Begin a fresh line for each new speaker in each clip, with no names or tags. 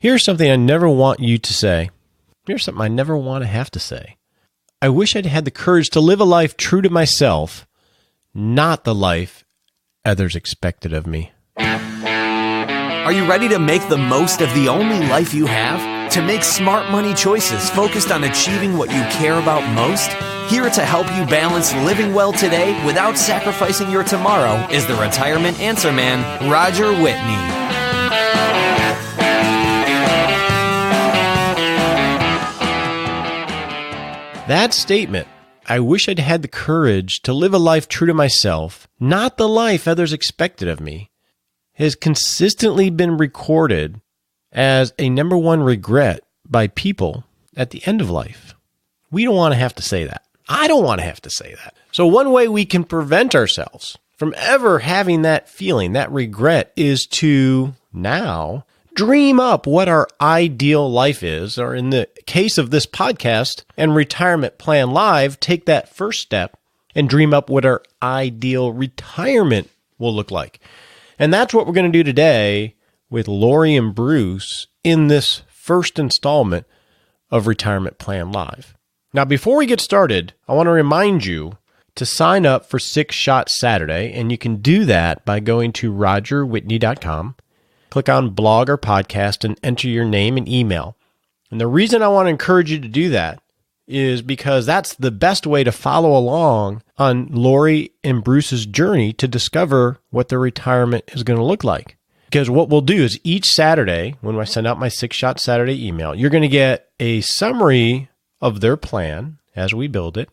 Here's something I never want you to say. Here's something I never want to have to say. I wish I'd had the courage to live a life true to myself, not the life others expected of me.
Are you ready to make the most of the only life you have? To make smart money choices focused on achieving what you care about most? Here to help you balance living well today without sacrificing your tomorrow is the Retirement Answer Man, Roger Whitney.
That statement, I wish I'd had the courage to live a life true to myself, not the life others expected of me, has consistently been recorded as a number one regret by people at the end of life. We don't want to have to say that. I don't want to have to say that. So one way we can prevent ourselves from ever having that feeling, that regret, is to now dream up what our ideal life is, or in the case of this podcast and Retirement Plan Live, take that first step and dream up what our ideal retirement will look like. And that's what we're going to do today with Lori and Bruce in this first installment of Retirement Plan Live. Now, before we get started, I want to remind you to sign up for 6 Shot Saturday, and you can do that by going to rogerwhitney.com. Click on blog or podcast and enter your name and email. And the reason I want to encourage you to do that is because that's the best way to follow along on Lori and Bruce's journey to discover what their retirement is going to look like. Because what we'll do is each Saturday, when I send out my 6 Shot Saturday email, you're going to get a summary of their plan as we build it.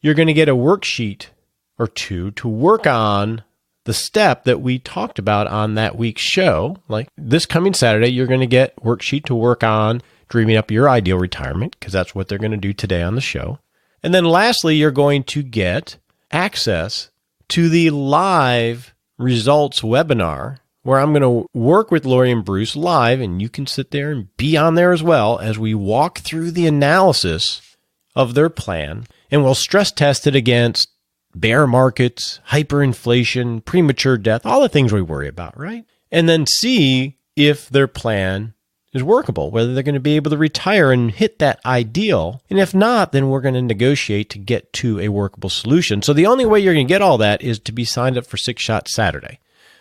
You're going to get a worksheet or two to work on the step that we talked about on that week's show. Like this coming Saturday, you're going to get a worksheet to work on dreaming up your ideal retirement, because that's what they're going to do today on the show. And then lastly, you're going to get access to the live results webinar, where I'm going to work with Lori and Bruce live, and you can sit there and be on there as well as we walk through the analysis of their plan, and we'll stress test it against bear markets, hyperinflation, premature death, all the things we worry about, right? And then see if their plan is workable, whether they're going to be able to retire and hit that ideal. And if not, then we're going to negotiate to get to a workable solution. So the only way you're going to get all that is to be signed up for 6 Shot Saturday.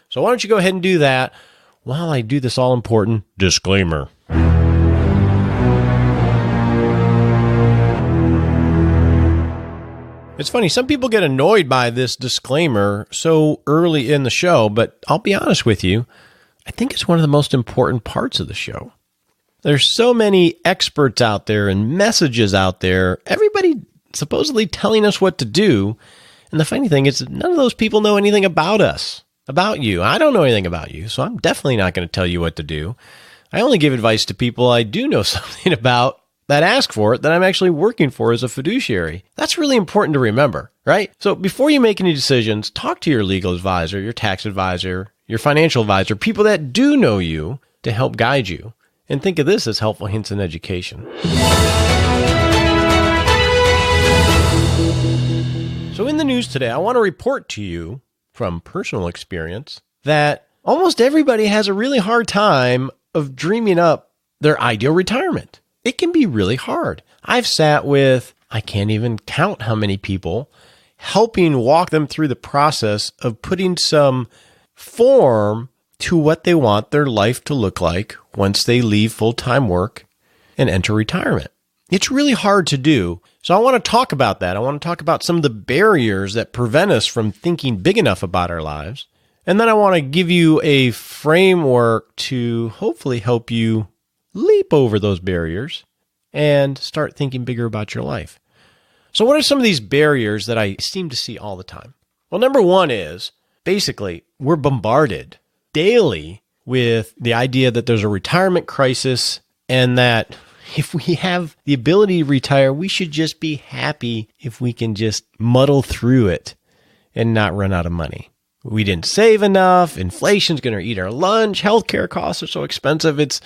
So why don't you go ahead and do that while I do this all-important disclaimer. It's funny, some people get annoyed by this disclaimer so early in the show, but I'll be honest with you, I think it's one of the most important parts of the show. There's so many experts out there and messages out there, everybody supposedly telling us what to do. And the funny thing is, none of those people know anything about us, about you. I don't know anything about you, so I'm definitely not going to tell you what to do. I only give advice to people I do know something about, that ask for it, that I'm actually working for as a fiduciary. That's really important to remember, right? So before you make any decisions, talk to your legal advisor, your tax advisor, your financial advisor, people that do know you to help guide you. And think of this as helpful hints in education. So in the news today, I want to report to you from personal experience that almost everybody has a really hard time of dreaming up their ideal retirement. It can be really hard. I've sat with, I can't even count how many people, helping walk them through the process of putting some form to what they want their life to look like once they leave full-time work and enter retirement. It's really hard to do. So I want to talk about that. I want to talk about some of the barriers that prevent us from thinking big enough about our lives. And then I want to give you a framework to hopefully help you leap over those barriers and start thinking bigger about your life. So what are some of these barriers that I seem to see all the time? Well, number one is basically we're bombarded daily with the idea that there's a retirement crisis and that if we have the ability to retire, we should just be happy if we can just muddle through it and not run out of money. We didn't save enough. Inflation's going to eat our lunch. Healthcare costs are so expensive. It's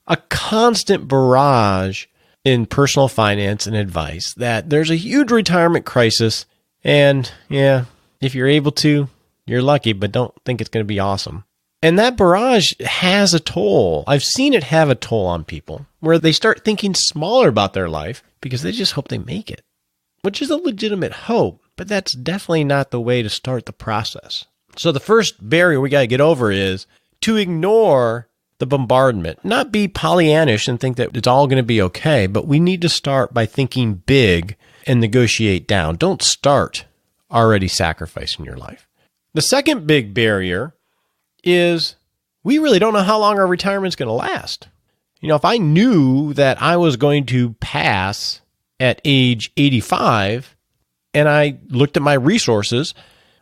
a constant barrage in personal finance and advice that there's a huge retirement crisis. And yeah, if you're able to, you're lucky, but don't think it's going to be awesome. And that barrage has a toll. I've seen it have a toll on people where they start thinking smaller about their life because they just hope they make it, which is a legitimate hope, but that's definitely not the way to start the process. So the first barrier we got to get over is to ignore the bombardment, not be Pollyannish and think that it's all going to be okay, but we need to start by thinking big and negotiate down. Don't start already sacrificing your life. The second big barrier is we really don't know how long our retirement's going to last. If I knew that I was going to pass at age 85 and I looked at my resources,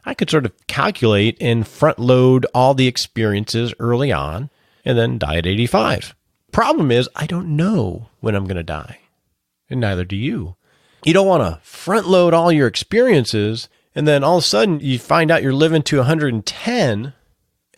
I could sort of calculate and front load all the experiences early on and then die at 85. Problem is, I don't know when I'm going to die, and neither do you. You don't want to front load all your experiences and then all of a sudden you find out you're living to 110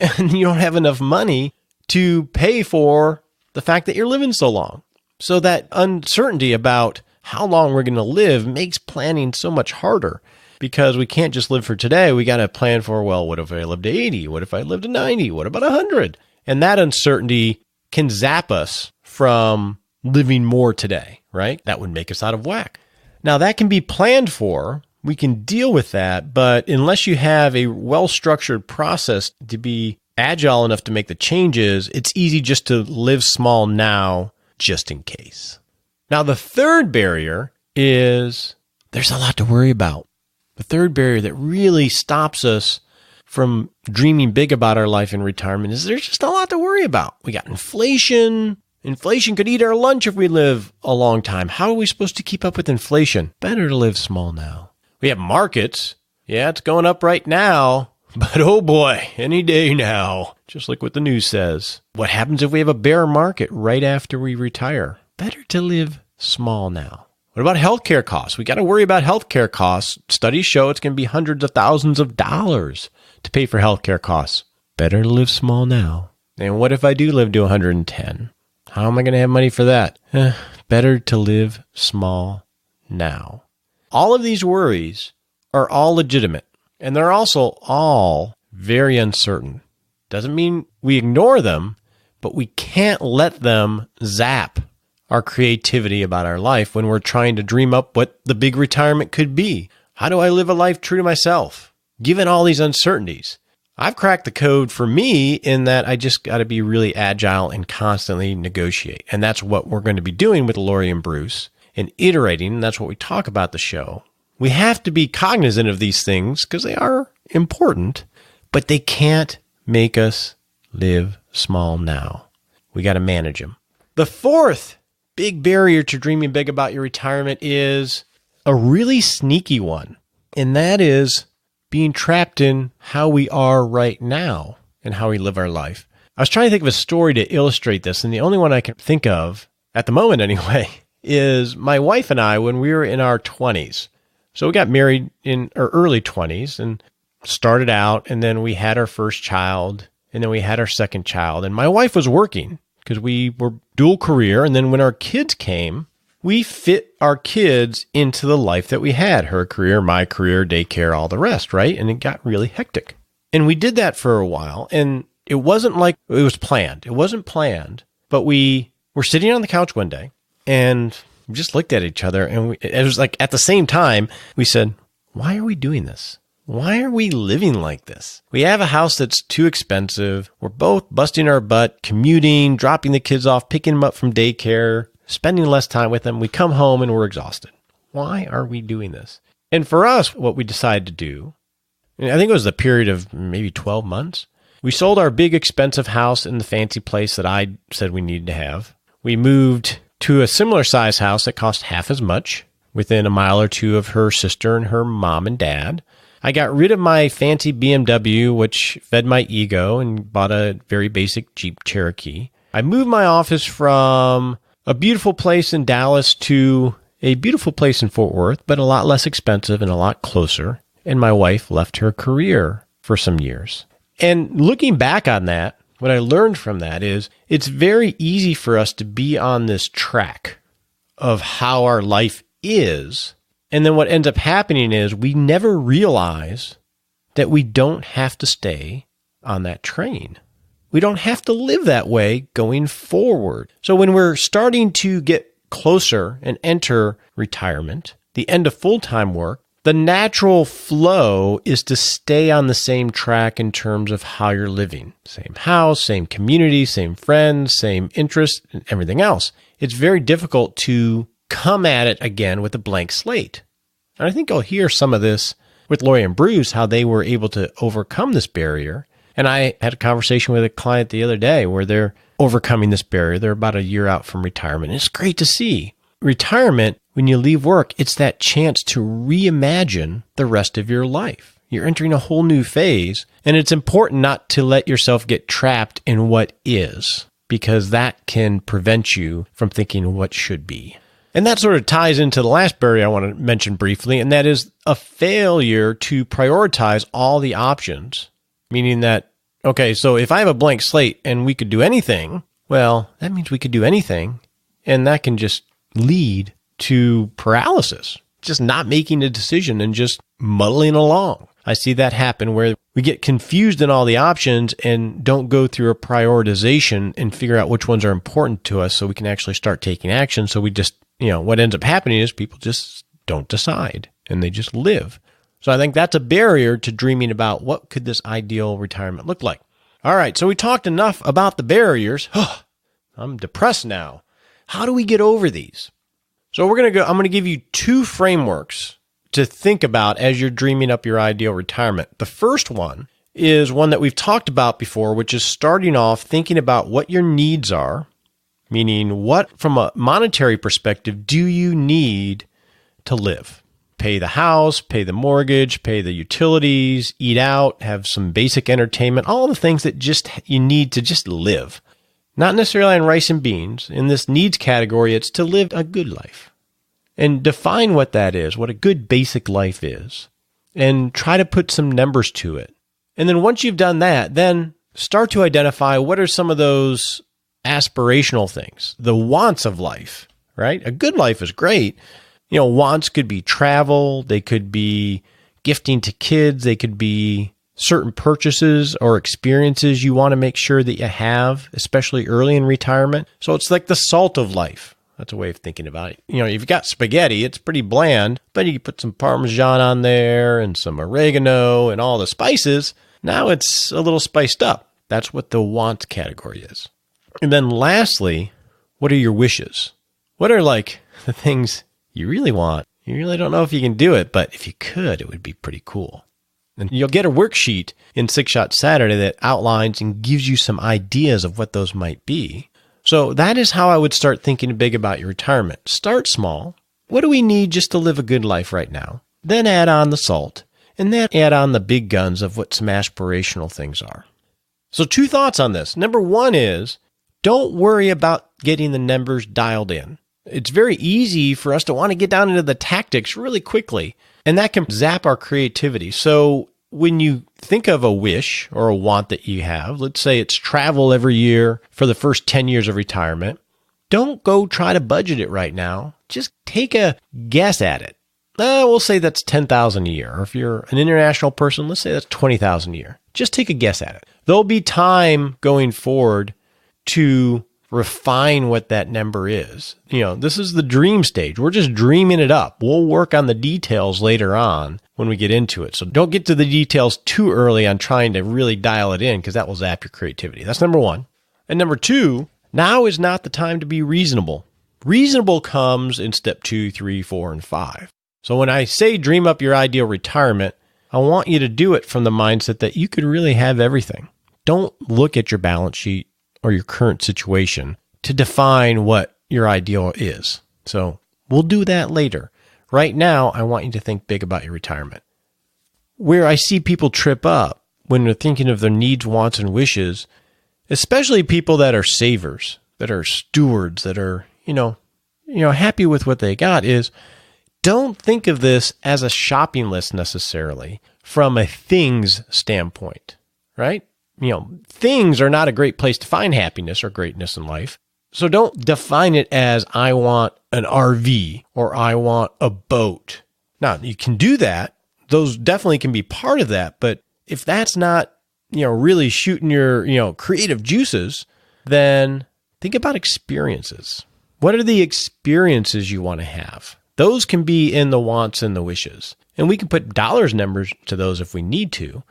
and you don't have enough money to pay for the fact that you're living so long. So that uncertainty about how long we're going to live makes planning so much harder because we can't just live for today. We got to plan for, well, what if I live to 80? What if I live to 90? What about 100? And that uncertainty can zap us from living more today, right? That would make us out of whack. Now, that can be planned for. We can deal with that, but unless you have a well-structured process to be agile enough to make the changes, it's easy just to live small now, just in case. Now, the third barrier is there's a lot to worry about. The third barrier that really stops us from dreaming big about our life in retirement is there's just a lot to worry about. We got inflation. Inflation could eat our lunch if we live a long time. How are we supposed to keep up with inflation? Better to live small now. We have markets. Yeah, it's going up right now, but oh boy, any day now, just like what the news says. What happens if we have a bear market right after we retire? Better to live small now. What about healthcare costs? We got to worry about healthcare costs. Studies show it's going to be hundreds of thousands of dollars to pay for healthcare costs. Better to live small now. And what if I do live to 110? How am I going to have money for that? Better to live small now. All of these worries are all legitimate, and they're also all very uncertain. Doesn't mean we ignore them, but we can't let them zap our creativity about our life when we're trying to dream up what the big retirement could be. How do I live a life true to myself, given all these uncertainties? I've cracked the code for me in that I just got to be really agile and constantly negotiate. And that's what we're going to be doing with Lori and Bruce. And iterating, and that's what we talk about the show. We have to be cognizant of these things because they are important, but they can't make us live small now. We got to manage them. The fourth big barrier to dreaming big about your retirement is a really sneaky one, and that is being trapped in how we are right now and how we live our life. I was trying to think of a story to illustrate this, and the only one I can think of, at the moment anyway, is my wife and I when we were in our 20s. So we got married in our early 20s and started out, and then we had our first child, and then we had our second child. And my wife was working because we were dual career. And then when our kids came, we fit our kids into the life that we had, her career, my career, daycare, all the rest, right? And it got really hectic. And we did that for a while. And it wasn't like it was planned. It wasn't planned, but we were sitting on the couch one day. And we just looked at each other, and it was like at the same time, we said, why are we doing this? Why are we living like this? We have a house that's too expensive. We're both busting our butt, commuting, dropping the kids off, picking them up from daycare, spending less time with them. We come home and we're exhausted. Why are we doing this? And for us, what we decided to do, and I think it was the period of maybe 12 months, we sold our big expensive house in the fancy place that I said we needed to have. We moved to a similar size house that cost half as much within a mile or two of her sister and her mom and dad. I got rid of my fancy BMW, which fed my ego, and bought a very basic Jeep Cherokee. I moved my office from a beautiful place in Dallas to a beautiful place in Fort Worth, but a lot less expensive and a lot closer. And my wife left her career for some years. And looking back on that, what I learned from that is it's very easy for us to be on this track of how our life is. And then what ends up happening is we never realize that we don't have to stay on that train. we don't have to live that way going forward. So when we're starting to get closer and enter retirement, the end of full-time work, the natural flow is to stay on the same track in terms of how you're living. Same house, same community, same friends, same interests, and everything else. It's very difficult to come at it again with a blank slate. And I think I'll hear some of this with Lori and Bruce, how they were able to overcome this barrier. And I had a conversation with a client the other day where they're overcoming this barrier. They're about a year out from retirement. It's great to see. Retirement, when you leave work, it's that chance to reimagine the rest of your life. You're entering a whole new phase, and it's important not to let yourself get trapped in what is, because that can prevent you from thinking what should be. And that sort of ties into the last barrier I want to mention briefly, and that is a failure to prioritize all the options, meaning that, okay, so if I have a blank slate and we could do anything, well, that means we could do anything, and that can just lead to paralysis, just not making a decision and just muddling along. I see that happen where we get confused in all the options and don't go through a prioritization and figure out which ones are important to us so we can actually start taking action. So we just, what ends up happening is people just don't decide and they just live. So I think that's a barrier to dreaming about what could this ideal retirement look like. All right, so we talked enough about the barriers. I'm depressed now. How do we get over these? So I'm going to give you two frameworks to think about as you're dreaming up your ideal retirement. The first one is one that we've talked about before, which is starting off thinking about what your needs are, meaning what, from a monetary perspective, do you need to live? Pay the house, pay the mortgage, pay the utilities, eat out, have some basic entertainment, all the things that just you need to just live. Not necessarily on rice and beans. In this needs category, it's to live a good life. And define what that is, what a good basic life is, and try to put some numbers to it. And then once you've done that, then start to identify what are some of those aspirational things, the wants of life, right? A good life is great. Wants could be travel, they could be gifting to kids, they could be certain purchases or experiences you want to make sure that you have, especially early in retirement. So it's like the salt of life. That's a way of thinking about it. If you've got spaghetti, it's pretty bland, but you can put some Parmesan on there and some oregano and all the spices. Now it's a little spiced up. That's what the wants category is. And then lastly, what are your wishes? What are the things you really want? You really don't know if you can do it, but if you could, it would be pretty cool. And you'll get a worksheet in Six Shot Saturday that outlines and gives you some ideas of what those might be. So that is how I would start thinking big about your retirement. Start small. What do we need just to live a good life right now? Then add on the salt, and then add on the big guns of what some aspirational things are. So 2 thoughts on this. Number 1 is, don't worry about getting the numbers dialed in. It's very easy for us to want to get down into the tactics really quickly, and that can zap our creativity. So when you think of a wish or a want that you have, let's say it's travel every year for the first 10 years of retirement, don't go try to budget it right now. Just take a guess at it. We'll say that's $10,000 a year. Or if you're an international person, let's say that's $20,000 a year. Just take a guess at it. There'll be time going forward to refine what that number is. This is the dream stage. We're just dreaming it up. We'll work on the details later on when we get into it. So don't get to the details too early on trying to really dial it in, because that will zap your creativity. That's number 1. And number 2, now is not the time to be reasonable. Reasonable comes in step 2, 3, 4, and 5. So when I say dream up your ideal retirement, I want you to do it from the mindset that you could really have everything. Don't look at your balance sheet or your current situation to define what your ideal is. So we'll do that later. Right now, I want you to think big about your retirement. Where I see people trip up when they're thinking of their needs, wants, and wishes, especially people that are savers, that are stewards, that are, happy with what they got, is don't think of this as a shopping list necessarily from a things standpoint, right? Things are not a great place to find happiness or greatness in life. So don't define it as I want an RV or I want a boat. Now, you can do that. Those definitely can be part of that. But if that's not really shooting your, creative juices, then think about experiences. What are the experiences you want to have? Those can be in the wants and the wishes. And we can put dollars numbers to those if we need to.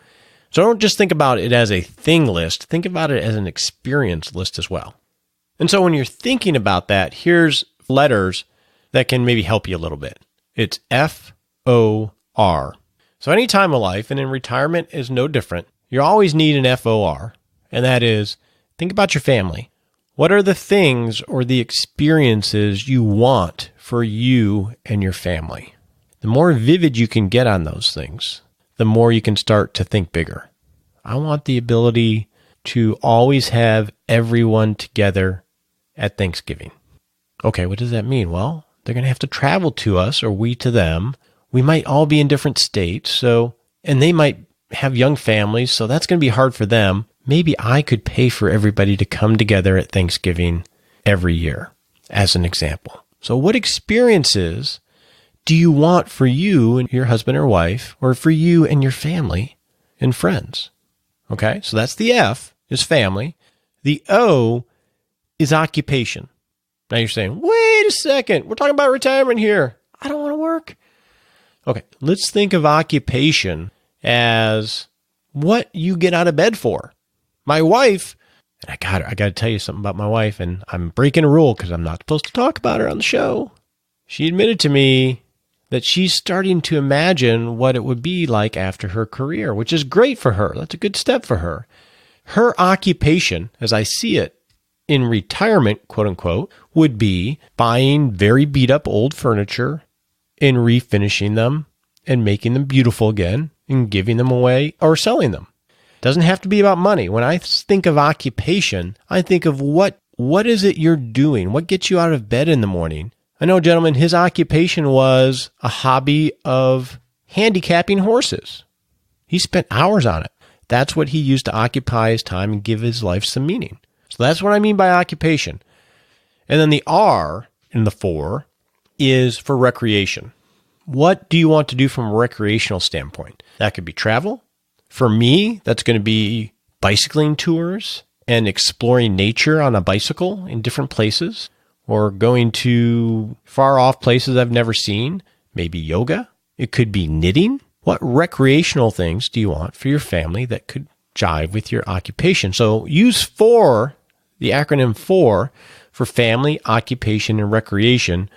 So don't just think about it as a thing list. Think about it as an experience list as well. And so when you're thinking about that, here's letters that can maybe help you a little bit. It's FOR. So any time of life, and in retirement is no different, you always need an FOR. And that is, think about your family. What are the things or the experiences you want for you and your family? The more vivid you can get on those things, the more you can start to think bigger. I want the ability to always have everyone together at Thanksgiving. Okay, what does that mean? Well, they're going to have to travel to us or we to them. We might all be in different states, and they might have young families, so that's going to be hard for them. Maybe I could pay for everybody to come together at Thanksgiving every year, as an example. So what experiences do you want for you and your husband or wife, or for you and your family and friends? Okay, so that's the F, is family. The O is occupation. Now you're saying, wait a second, we're talking about retirement here. I don't want to work. Okay, let's think of occupation as what you get out of bed for. My wife, and I got to tell you something about my wife, and I'm breaking a rule because I'm not supposed to talk about her on the show. She admitted to me that she's starting to imagine what it would be like after her career, which is great for her. That's a good step for her. Her occupation, as I see it in retirement, quote unquote, would be buying very beat up old furniture and refinishing them and making them beautiful again and giving them away or selling them. Doesn't have to be about money. When I think of occupation, I think of what is it you're doing? What gets you out of bed in the morning? I know, gentlemen, his occupation was a hobby of handicapping horses. He spent hours on it. That's what he used to occupy his time and give his life some meaning. So that's what I mean by occupation. And then the R in the 4 is for recreation. What do you want to do from a recreational standpoint? That could be travel. For me, that's going to be bicycling tours and exploring nature on a bicycle in different places, or going to far off places I've never seen, maybe yoga. It could be knitting. What recreational things do you want for your family that could jive with your occupation? So use 4, the acronym 4, for family, occupation, and recreation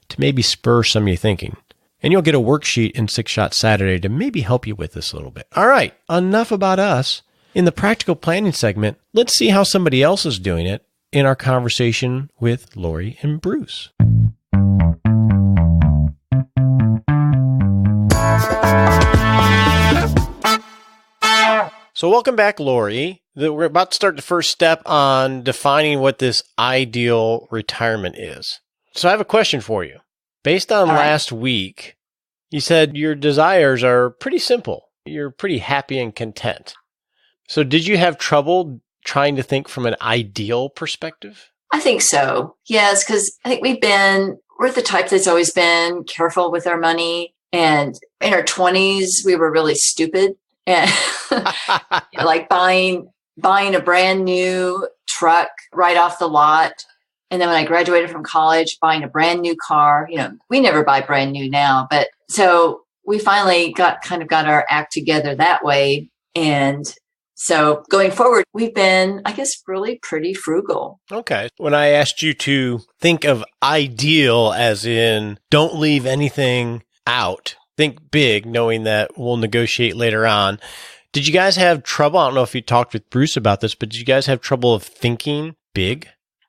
to maybe spur some of your thinking. And you'll get a worksheet in 6 Shot Saturday to maybe help you with this a little bit. All right, enough about us. In the practical planning segment, let's see how somebody else is doing it in our conversation with Lori and Bruce. So welcome back, Lori. We're about to start the first step on defining what this ideal retirement is. So I have a question for you. Based on last week, you said your desires are pretty simple. You're pretty happy and content. So did you have trouble trying to think from an ideal perspective?
I think so. Yes, because I think we're the type that's always been careful with our money. And in our 20s, we were really stupid. And like buying a brand new truck right off the lot. And then when I graduated from college, buying a brand new car. We never buy brand new now. But so we finally got our act together that way. And so going forward, we've been, I guess, really pretty frugal.
Okay. When I asked you to think of ideal as in don't leave anything out, think big, knowing that we'll negotiate later on. Did you guys have trouble? I don't know if you talked with Bruce about this, but did you guys have trouble of thinking big?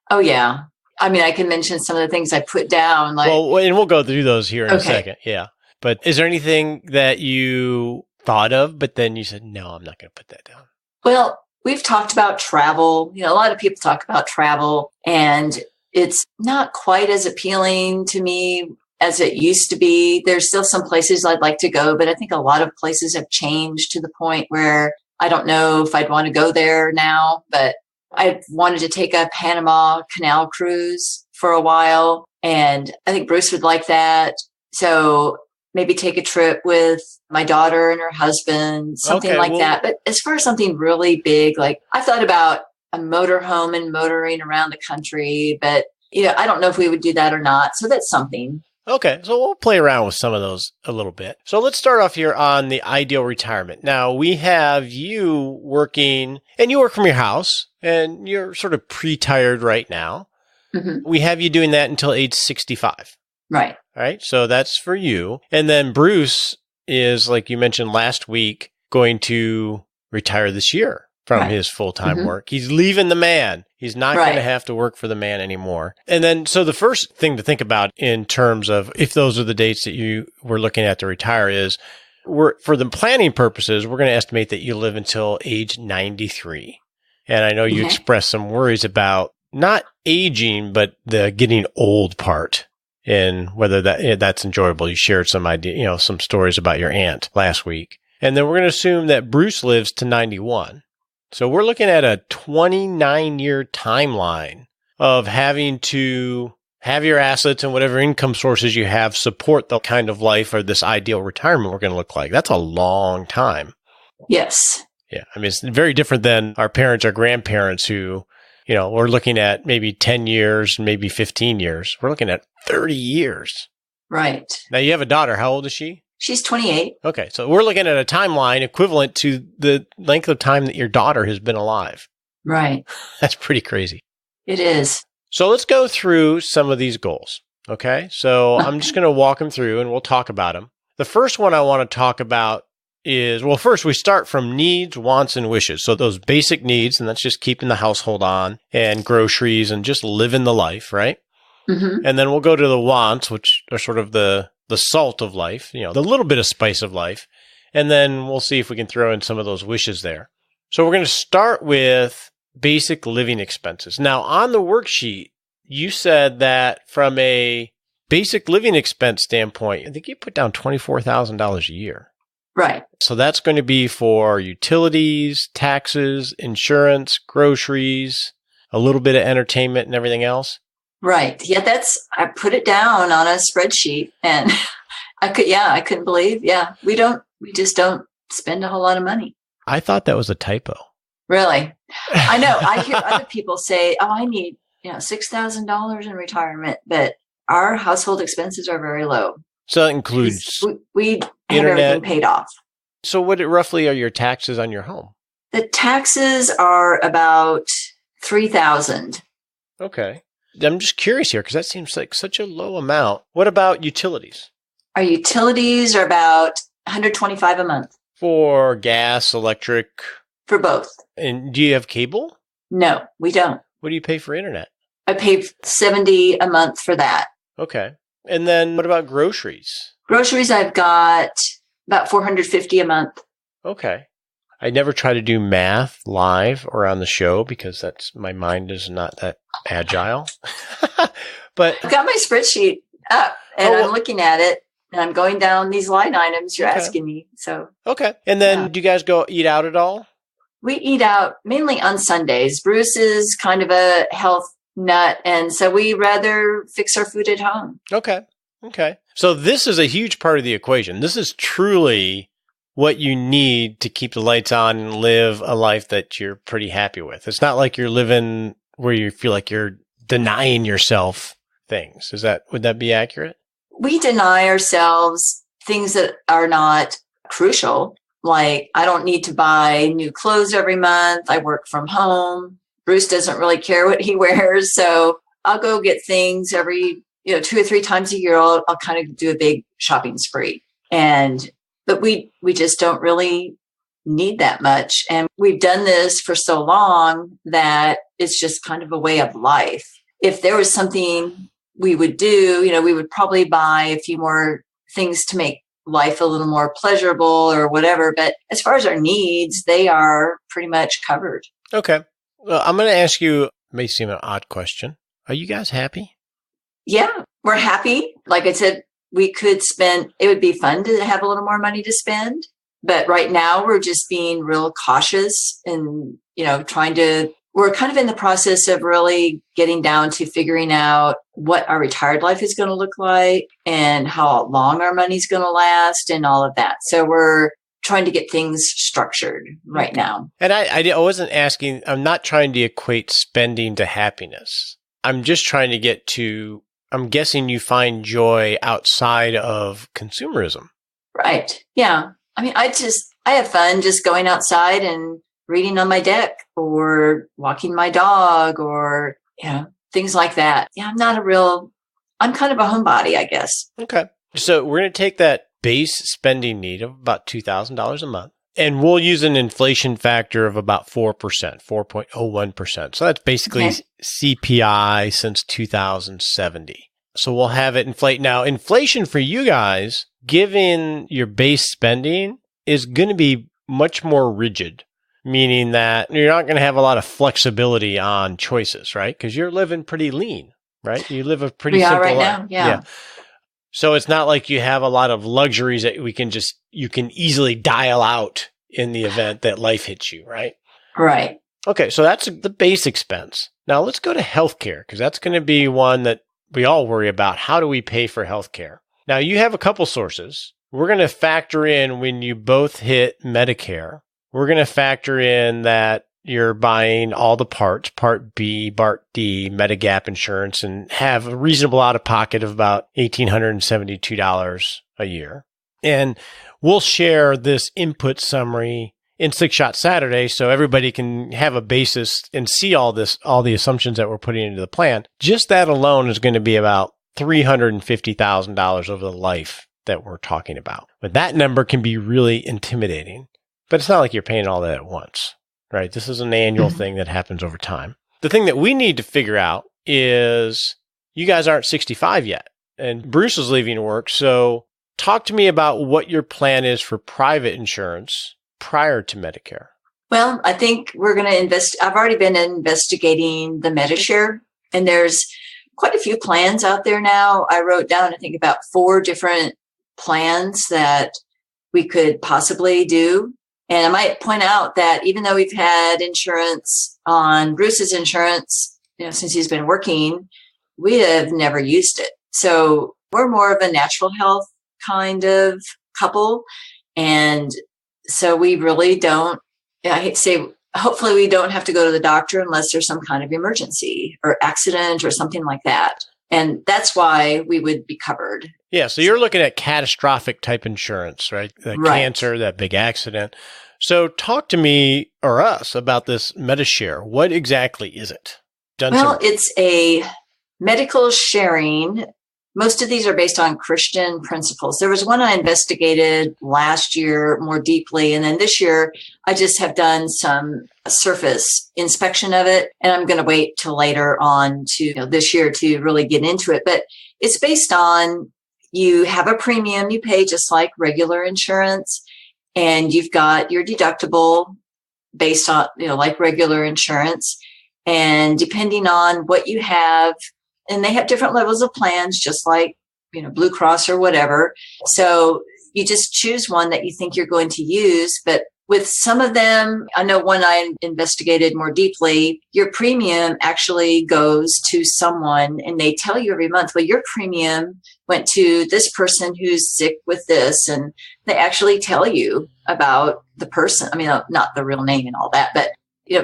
Oh, yeah. I mean, I can mention some of the things I put down.
Well, and we'll go through those here in a second. Yeah. But is there anything that you thought of, but then you said, no, I'm not going to put that down?
Well, we've talked about travel. A lot of people talk about travel, and it's not quite as appealing to me as it used to be. There's still some places I'd like to go, but I think a lot of places have changed to the point where I don't know if I'd want to go there now, but I wanted to take a Panama Canal cruise for a while, and I think Bruce would like that. So maybe take a trip with my daughter and her husband, something
Okay,
like
well,
that. But as far as something really big, like I thought about a motorhome and motoring around the country, but I don't know if we would do that or not. So that's something.
okay, so we'll play around with some of those a little bit. So let's start off here on the ideal retirement. Now, we have you working, and you work from your house, and you're sort of pre-tired right now.
Mm-hmm.
We have you doing that until age 65.
Right.
All right, so that's for you. And then Bruce is, like you mentioned last week, going to retire this year from his full-time work. He's leaving the man. He's not going to have to work for the man anymore. And then, so the first thing to think about in terms of if those are the dates that you were looking at to retire is, for the planning purposes, we're going to estimate that you live until age 93. And I know you expressed some worries about not aging, but the getting old part, and whether that's enjoyable. You shared some idea, some stories about your aunt last week. And then we're going to assume that Bruce lives to 91. So we're looking at a 29-year timeline of having to have your assets and whatever income sources you have support the kind of life or this ideal retirement we're going to look like. That's a long time.
Yes.
Yeah. I mean, it's very different than our parents or grandparents who, we're looking at maybe 10 years, maybe 15 years. We're looking at 30 years.
Right.
Now, you have a daughter. How old is she?
She's 28.
Okay. So we're looking at a timeline equivalent to the length of time that your daughter has been alive.
Right.
That's pretty crazy.
It is.
So let's go through some of these goals. Okay. So I'm just going to walk them through and we'll talk about them. The first one I want to talk about is, well, first we start from needs, wants, and wishes. So those basic needs, and that's just keeping the household on and groceries and just living the life, right? Mm-hmm. And then we'll go to the wants, which are sort of the salt of life, the little bit of spice of life. And then we'll see if we can throw in some of those wishes there. So we're going to start with basic living expenses. Now, on the worksheet, you said that from a basic living expense standpoint, I think you put down $24,000 a year.
Right.
So that's going to be for utilities, taxes, insurance, groceries, a little bit of entertainment and everything else.
Right. Yeah, I put it down on a spreadsheet and I couldn't believe. Yeah, we just don't spend a whole lot of money.
I thought that was a typo.
Really? I know. I hear other people say, oh, I need, $6,000 in retirement, but our household expenses are very low.
So that includes
we have
internet,
everything paid off.
So what roughly are your taxes on your home?
The taxes are about $3,000.
Okay. I'm just curious here because that seems like such a low amount. What about utilities?
Our utilities are about $125 a month.
For gas, electric?
For both.
And do you have cable?
No, we don't.
What do you pay for internet?
I pay $70 a month for that.
Okay. And then what about groceries?
Groceries, I've got about $450 a month.
Okay. I never try to do math live or on the show because my mind is not that agile. But
I've got my spreadsheet up and I'm looking at it and I'm going down these line items you're asking me. So
okay. And then do you guys go eat out at all?
We eat out mainly on Sundays. Bruce is kind of a health nut, and so we rather fix our food at home.
Okay. So this is a huge part of the equation. This is truly what you need to keep the lights on and live a life that you're pretty happy with. It's not like you're living where you feel like you're denying yourself things. Would that be accurate?
We deny ourselves things that are not crucial. Like, I don't need to buy new clothes every month. I work from home. Bruce doesn't really care what he wears. So I'll go get things every, 2 or 3 times a year. I'll kind of do a big shopping spree. But we just don't really need that much. And we've done this for so long that it's just kind of a way of life. If there was something we would do, we would probably buy a few more things to make life a little more pleasurable or whatever. But as far as our needs, they are pretty much covered.
Okay. Well, I'm going to ask you, it may seem an odd question. Are you guys happy?
Yeah, we're happy. Like I said, it would be fun to have a little more money to spend. But right now we're just being real cautious and, trying to we're kind of in the process of really getting down to figuring out what our retired life is going to look like and how long our money's going to last and all of that. So we're trying to get things structured right now.
And I wasn't asking, I'm not trying to equate spending to happiness. I'm just trying to get to, I'm guessing you find joy outside of consumerism.
Right. Yeah. I mean, I have fun just going outside and reading on my deck or walking my dog or, things like that. Yeah, I'm kind of a homebody, I guess.
Okay. So we're going to take that base spending need of about $2,000 a month, and we'll use an inflation factor of about 4%, 4.01%. So that's basically CPI since 2070. So we'll have it inflate. Now, inflation for you guys, given your base spending, is going to be much more rigid, meaning that you're not going to have a lot of flexibility on choices, right? Because you're living pretty lean, right? You live a pretty simple
right
life.
now. Yeah.
So it's not like you have a lot of luxuries that you can easily dial out in the event that life hits you, right?
Right.
Okay, so that's the base expense. Now let's go to healthcare, because that's going to be one that we all worry about. How do we pay for healthcare? Now you have a couple sources. We're going to factor in when you both hit Medicare. We're going to factor in that you're buying all the parts, Part B, Part D, Medigap insurance, and have a reasonable out-of-pocket of about $1,872 a year. And we'll share this input summary in Six Shot Saturday so everybody can have a basis and see all the assumptions that we're putting into the plan. Just that alone is going to be about $350,000 over the life that we're talking about. But that number can be really intimidating. But it's not like you're paying all that at once, right? This is an annual thing that happens over time. The thing that we need to figure out is you guys aren't 65 yet, and Bruce is leaving work. So talk to me about what your plan is for private insurance prior to Medicare.
Well, I think we're going to I've already been investigating the MediShare, and there's quite a few plans out there now. I wrote down, I think, about 4 different plans that we could possibly do. And I might point out that even though we've had insurance on Bruce's insurance, since he's been working, we have never used it. So we're more of a natural health kind of couple. And so we really don't, I hate to say, hopefully we don't have to go to the doctor unless there's some kind of emergency or accident or something like that. And that's why we would be covered.
Yeah, so you're looking at catastrophic type insurance, right?
Right.
Cancer, that big accident. So talk to me or us about this MediShare. What exactly is it?
It's a medical sharing. Most of these are based on Christian principles. There was one I investigated last year more deeply. And then this year, I just have done some surface inspection of it. And I'm going to wait till later on to this year to really get into it. But it's based on, you have a premium you pay just like regular insurance. And you've got your deductible based on, like regular insurance. And depending on what you have, and they have different levels of plans, just like, Blue Cross or whatever. So you just choose one that you think you're going to use. But with some of them, I know one I investigated more deeply, your premium actually goes to someone and they tell you every month, well, your premium went to this person who's sick with this. And they actually tell you about the person. I mean, not the real name and all that, but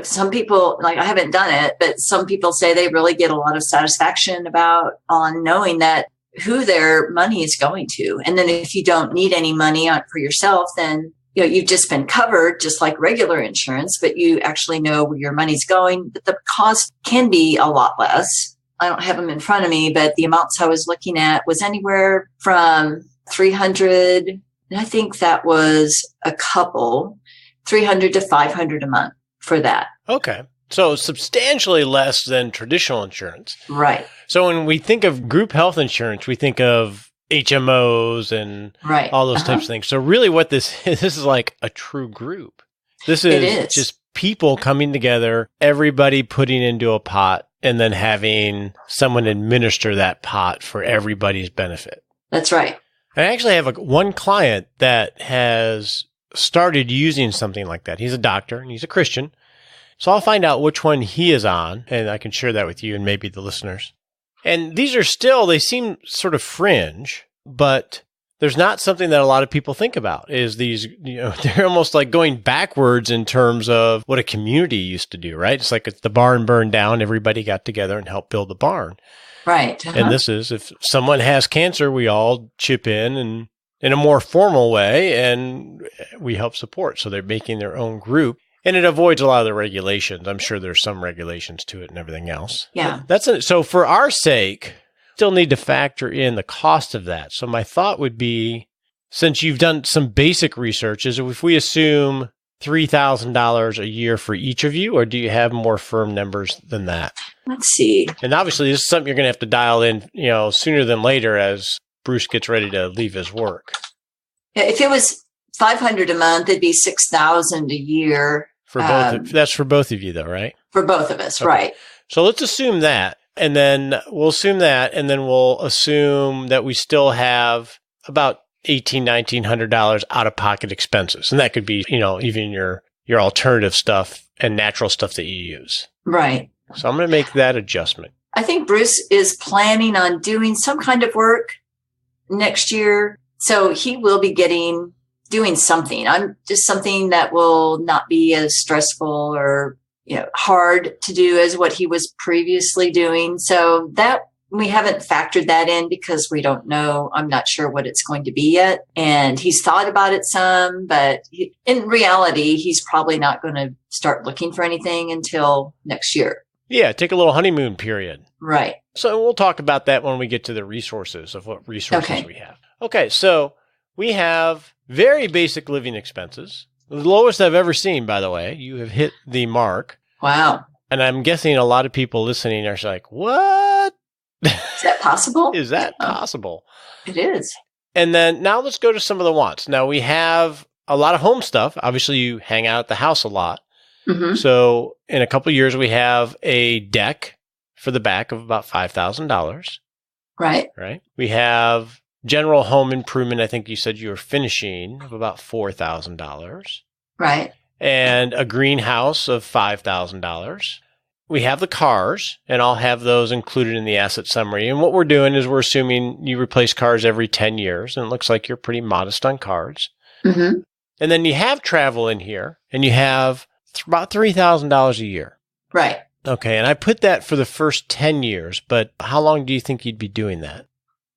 some people, like, I haven't done it, but some people say they really get a lot of satisfaction on knowing that who their money is going to. And then if you don't need any money for yourself, then, you've just been covered just like regular insurance, but you actually know where your money's going. But the cost can be a lot less. I don't have them in front of me, but the amounts I was looking at was anywhere from $300, and I think that was a couple, $300 to $500 a month for that.
Okay. So substantially less than traditional insurance.
Right.
So when we think of group health insurance, we think of HMOs and all those types of things. So really what this is like a true group. This is just people coming together, everybody putting into a pot, and then having someone administer that pot for everybody's benefit.
That's right.
I actually have one client that has started using something like that. He's a doctor and he's a Christian. So I'll find out which one he is on, and I can share that with you and maybe the listeners. And these are still, they seem sort of fringe, but there's not something that a lot of people think about is these, they're almost like going backwards in terms of what a community used to do, right? It's like if the barn burned down, everybody got together and helped build the barn.
Right.
And this is, if someone has cancer, we all chip in and in a more formal way, and we help support. So they're making their own group. And it avoids a lot of the regulations. I'm sure there's some regulations to it and everything else.
Yeah.
So for our sake, still need to factor in the cost of that. So my thought would be, since you've done some basic research, is if we assume $3,000 a year for each of you, or do you have more firm numbers than that?
Let's see.
And obviously, this is something you're going to have to dial in, sooner than later as Bruce gets ready to leave his work.
If it was $500 a month, it'd be $6,000 a year.
For both, that's for both of you, though, right?
For both of us,
Okay.
right?
So let's assume that, and then we'll assume that we still have about $1,900 out of pocket expenses, and that could be, even your alternative stuff and natural stuff that you use.
Right.
So I'm going to make that adjustment.
I think Bruce is planning on doing some kind of work next year, so he will be doing something. I'm just something that will not be as stressful or, hard to do as what he was previously doing. So that we haven't factored that in because we don't know. I'm not sure what it's going to be yet. And he's thought about it some, but in reality, he's probably not going to start looking for anything until next year.
Yeah, take a little honeymoon period.
Right.
So we'll talk about that when we get to the resources of what resources we have. Okay, so we have very basic living expenses. The lowest I've ever seen, by the way. You have hit the mark.
Wow.
And I'm guessing a lot of people listening are like, what?
Is that possible?
Is that possible?
It is.
And then now let's go to some of the wants. Now we have a lot of home stuff. Obviously, you hang out at the house a lot.
Mm-hmm.
So in a couple of years, we have a deck for the back of about $5,000.
Right.
Right. We have general home improvement. I think you said you were finishing of about $4,000.
Right.
And a greenhouse of $5,000. We have the cars, and I'll have those included in the asset summary. And what we're doing is we're assuming you replace cars every 10 years, and it looks like you're pretty modest on cars.
Mm-hmm.
And then you have travel in here, and you have about $3,000 a year.
Right.
Okay, and I put that for the first 10 years, but how long do you think you'd be doing that?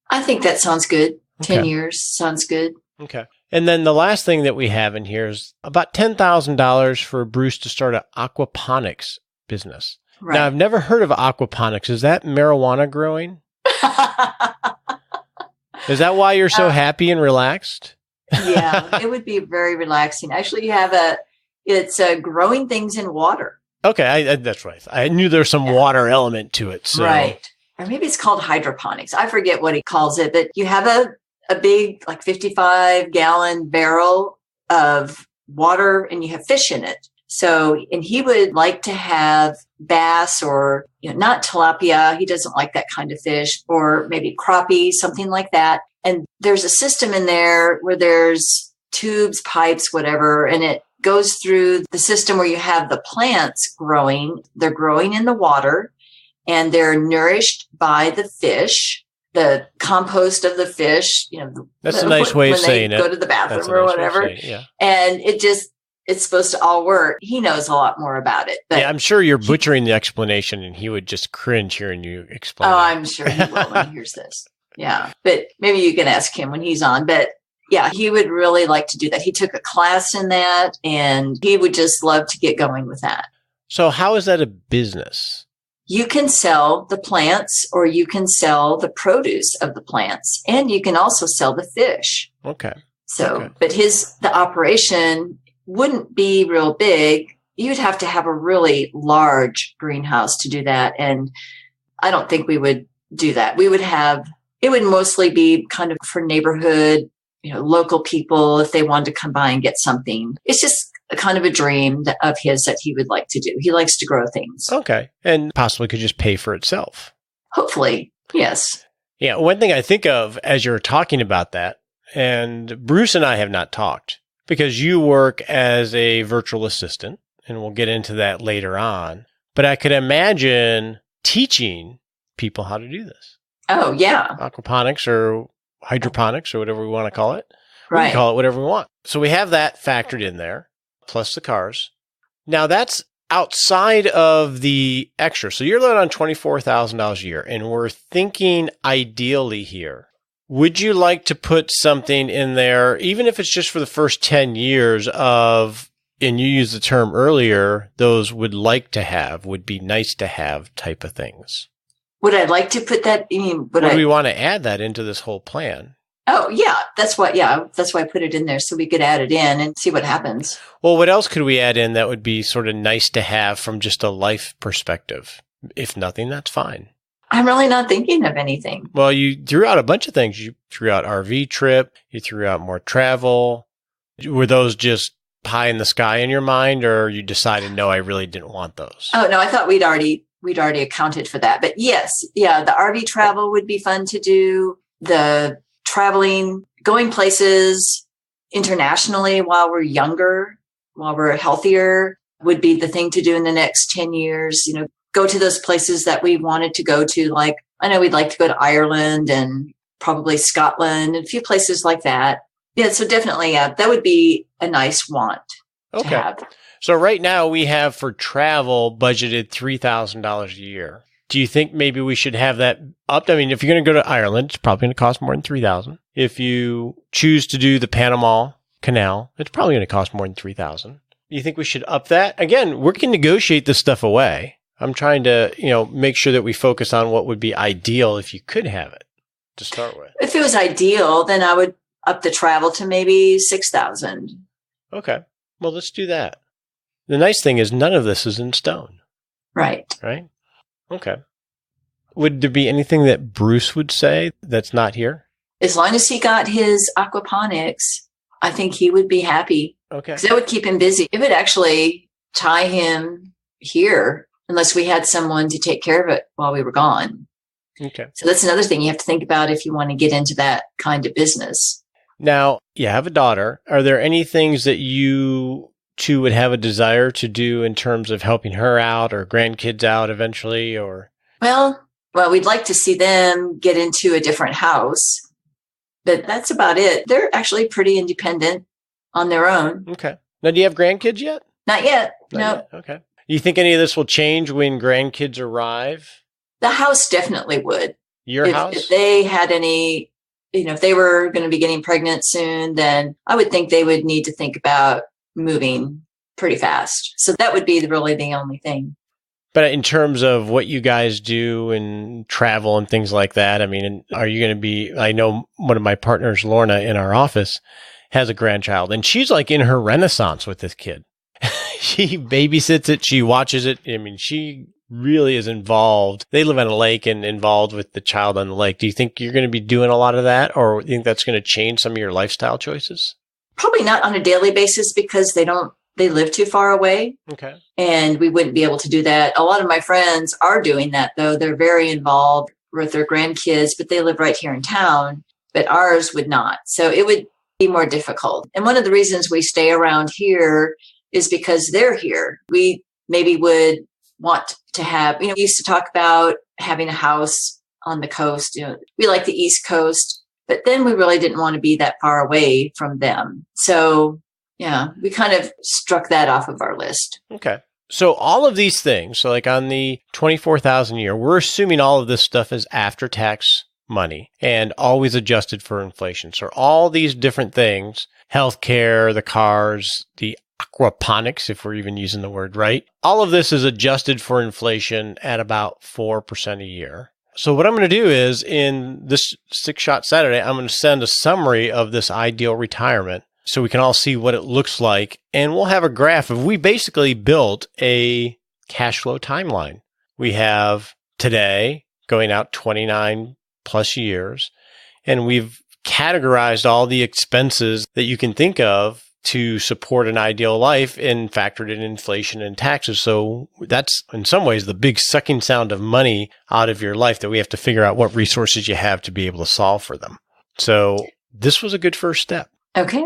I think that sounds good.
Okay.
10 years sounds good.
Okay. And then the last thing that we have in here is about $10,000 for Bruce to start an aquaponics business.
Right.
Now, I've never heard of aquaponics. Is that marijuana growing? Is that why you're so happy and relaxed?
Yeah, it would be very relaxing. Actually, it's growing things in water.
Okay, that's right. I knew there was some water element to it. So.
Right. Or maybe it's called hydroponics. I forget what he calls it, but you have a big, like 55-gallon barrel of water and you have fish in it. So, and he would like to have bass or, not tilapia. He doesn't like that kind of fish, or maybe crappie, something like that. And there's a system in there where there's tubes, pipes, whatever, and it goes through the system where you have the plants growing. They're growing in the water and they're nourished by the fish, the compost of the fish.
That's a nice way of saying it.
Go to the bathroom or whatever.
Yeah.
And it's supposed to all work. He knows a lot more about it. But
yeah, I'm sure you're butchering the explanation, and he would just cringe hearing you explain.
Oh, I'm sure he will when he hears this. Yeah, but maybe you can ask him when he's on. But yeah, he would really like to do that. He took a class in that, and he would just love to get going with that.
So how is that a business?
You can sell the plants, or you can sell the produce of the plants, and you can also sell the fish.
Okay.
So, but the operation wouldn't be real big. You'd have to have a really large greenhouse to do that. And I don't think we would do that. It would mostly be kind of for neighborhood, local people, if they wanted to come by and get something. It's just kind of a dream of his that he would like to do. He likes to grow things.
Okay. And possibly could just pay for itself.
Hopefully. Yes.
Yeah. One thing I think of as you're talking about that, and Bruce and I have not talked, because you work as a virtual assistant and we'll get into that later on. But I could imagine teaching people how to do this.
Oh, yeah.
Aquaponics or hydroponics or whatever we want to call it. We
Right.
can call it whatever we want. So we have that factored in there, plus the cars. Now that's outside of the extra. So you're living on $24,000 a year, and we're thinking ideally here. Would you like to put something in there, even if it's just for the first 10 years of, and you used the term earlier, those would like to have, would be nice to have type of things?
Would I like to put that? You mean,
Would we want to add that into this whole plan?
Oh, yeah. That's why I put it in there so we could add it in and see what happens.
Well, what else could we add in that would be sort of nice to have from just a life perspective? If nothing, that's fine.
I'm really not thinking of anything.
Well, you threw out a bunch of things. You threw out RV trip. You threw out more travel. Were those just pie in the sky in your mind, or you decided, no, I really didn't want those?
Oh, no, I thought we'd already accounted for that. But yes, yeah, the RV travel would be fun to do. The traveling, going places internationally while we're younger, while we're healthier would be the thing to do in the next 10 years. You know, go to those places that we wanted to go to. Like, I know we'd like to go to Ireland and probably Scotland and a few places like that. Yeah, so definitely, that would be a nice want to have.
So right now we have for travel budgeted $3,000 a year. Do you think maybe we should have that up? I mean, if you're going to go to Ireland, it's probably going to cost more than $3,000. If you choose to do the Panama Canal, it's probably going to cost more than $3,000. Do you think we should up that? Again, we can negotiate this stuff away. I'm trying to, make sure that we focus on what would be ideal if you could have it to start with.
If it was ideal, then I would up the travel to maybe $6,000.
Okay. Well, let's do that. The nice thing is none of this is in stone.
Right.
Right? Okay. Would there be anything that Bruce would say that's not here?
As long as he got his aquaponics, I think he would be happy.
Okay.
Because that would keep him busy. It would actually tie him here unless we had someone to take care of it while we were gone.
Okay.
So that's another thing you have to think about if you want to get into that kind of business.
Now, you have a daughter. Are there any things that you two would have a desire to do in terms of helping her out or grandkids out eventually, or?
Well, we'd like to see them get into a different house, but that's about it. They're actually pretty independent on their own.
Okay. Now, do you have grandkids yet?
Not yet. No.
Yet. Okay. You think any of this will change when grandkids arrive?
The house definitely would.
Your house?
If they had any, if they were going to be getting pregnant soon, then I would think they would need to think about moving pretty fast. So that would be really the only thing.
But in terms of what you guys do and travel and things like that, I mean, are you going to be, I know one of my partners, Lorna, in our office has a grandchild, and she's like in her renaissance with this kid. She babysits it. She watches it. I mean, she really is involved. They live on a lake and involved with the child on the lake. Do you think you're going to be doing a lot of that, or do you think that's going to change some of your lifestyle choices?
Probably not on a daily basis because they live too far away.
Okay.
And we wouldn't be able to do that. A lot of my friends are doing that, though. They're very involved with their grandkids, but they live right here in town, but ours would not. So it would be more difficult. And one of the reasons we stay around here is because they're here. We maybe would want to have, we used to talk about having a house on the coast. We like the East Coast, but then we really didn't want to be that far away from them. So yeah, we kind of struck that off of our list.
Okay. So all of these things, so like on the $24,000 a year, we're assuming all of this stuff is after tax money and always adjusted for inflation. So all these different things, healthcare, the cars, the aquaponics, if we're even using the word right, all of this is adjusted for inflation at about 4% a year. So what I'm going to do is in this 6-Shot Saturday, I'm going to send a summary of this ideal retirement so we can all see what it looks like. And we'll have a graph of, we basically built a cash flow timeline. We have today going out 29 plus years, and we've categorized all the expenses that you can think of to support an ideal life and factored in inflation and taxes. So that's in some ways the big sucking sound of money out of your life that we have to figure out what resources you have to be able to solve for them. So this was a good first step.
Okay.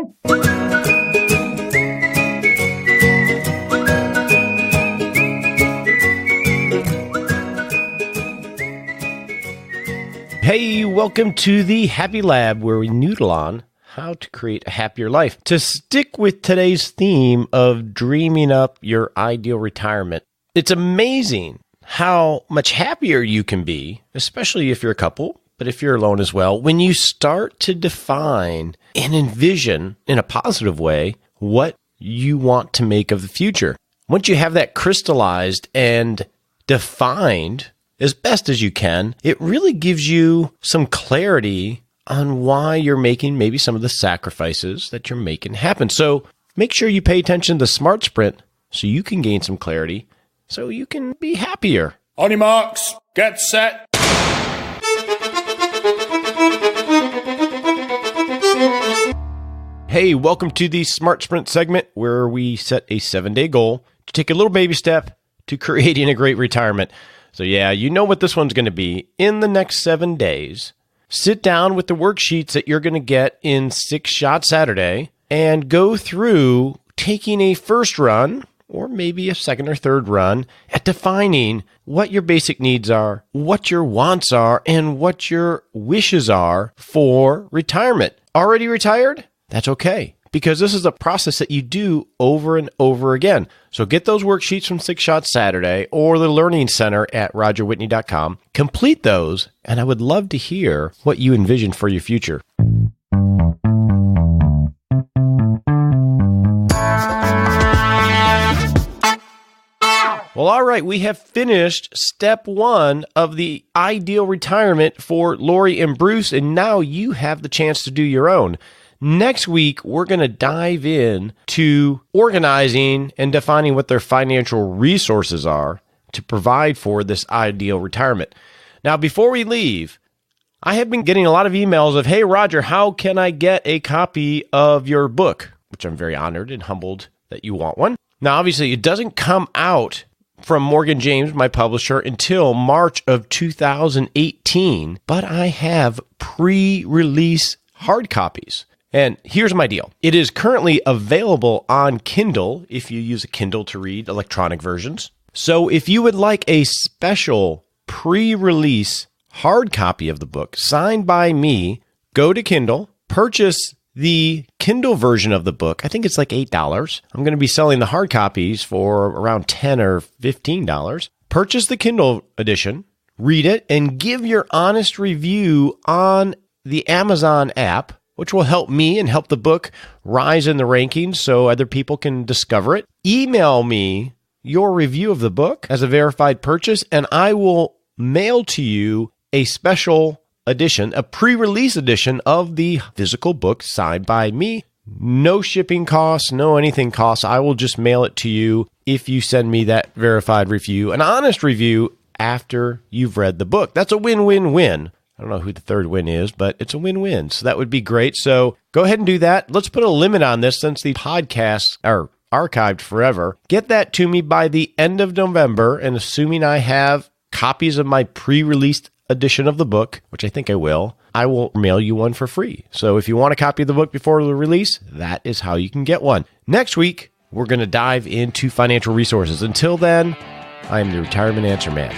Hey, welcome to the Happy Lab, where we noodle on how to create a happier life. To stick with today's theme of dreaming up your ideal retirement, it's amazing how much happier you can be, especially if you're a couple, but if you're alone as well, when you start to define and envision in a positive way what you want to make of the future. Once you have that crystallized and defined as best as you can, it really gives you some clarity on why you're making maybe some of the sacrifices that you're making happen. So make sure you pay attention to Smart Sprint so you can gain some clarity, so you can be happier.
On your marks, get set.
Hey, welcome to the Smart Sprint segment where we set a 7-day goal to take a little baby step to creating a great retirement. So yeah, you know what this one's going to be. In the next 7 days, sit down with the worksheets that you're going to get in 6 Shot Saturday and go through taking a first run or maybe a second or third run at defining what your basic needs are, what your wants are, and what your wishes are for retirement. Already retired? That's okay, because this is a process that you do over and over again. So get those worksheets from 6 Shot Saturday or the Learning Center at rogerwhitney.com. Complete those, and I would love to hear what you envision for your future. Well, all right, we have finished step 1 of the ideal retirement for Lori and Bruce, and now you have the chance to do your own. Next week, we're going to dive in to organizing and defining what their financial resources are to provide for this ideal retirement. Now, before we leave, I have been getting a lot of emails of, hey, Roger, how can I get a copy of your book? Which I'm very honored and humbled that you want one. Now, obviously, it doesn't come out from Morgan James, my publisher, until March of 2018, but I have pre-release hard copies. And here's my deal. It is currently available on Kindle if you use a Kindle to read electronic versions. So if you would like a special pre-release hard copy of the book signed by me, go to Kindle, purchase the Kindle version of the book. I think it's like $8. I'm going to be selling the hard copies for around $10 or $15. Purchase the Kindle edition, read it, and give your honest review on the Amazon app, which will help me and help the book rise in the rankings so other people can discover it. Email me your review of the book as a verified purchase, and I will mail to you a special edition, a pre-release edition of the physical book signed by me. No shipping costs, no anything costs. I will just mail it to you if you send me that verified review, an honest review after you've read the book. That's a win-win-win. I don't know who the third win is, but it's a win-win. So that would be great. So go ahead and do that. Let's put a limit on this since the podcasts are archived forever. Get that to me by the end of November. And assuming I have copies of my pre-released edition of the book, which I think I will mail you one for free. So if you want a copy of the book before the release, that is how you can get one. Next week, we're going to dive into financial resources. Until then, I am the Retirement Answer Man.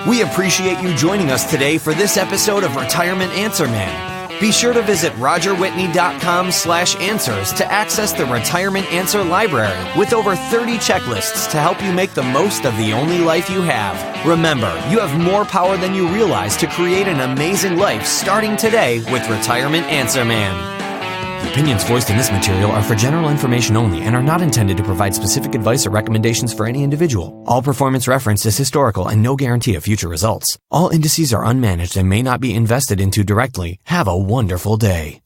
We appreciate you joining us today for this episode of Retirement Answer Man. Be sure to visit rogerwhitney.com/answers to access the Retirement Answer Library with over 30 checklists to help you make the most of the only life you have. Remember, you have more power than you realize to create an amazing life starting today with Retirement Answer Man. The opinions voiced in this material are for general information only and are not intended to provide specific advice or recommendations for any individual. All performance referenced is historical and no guarantee of future results. All indices are unmanaged and may not be invested into directly. Have a wonderful day.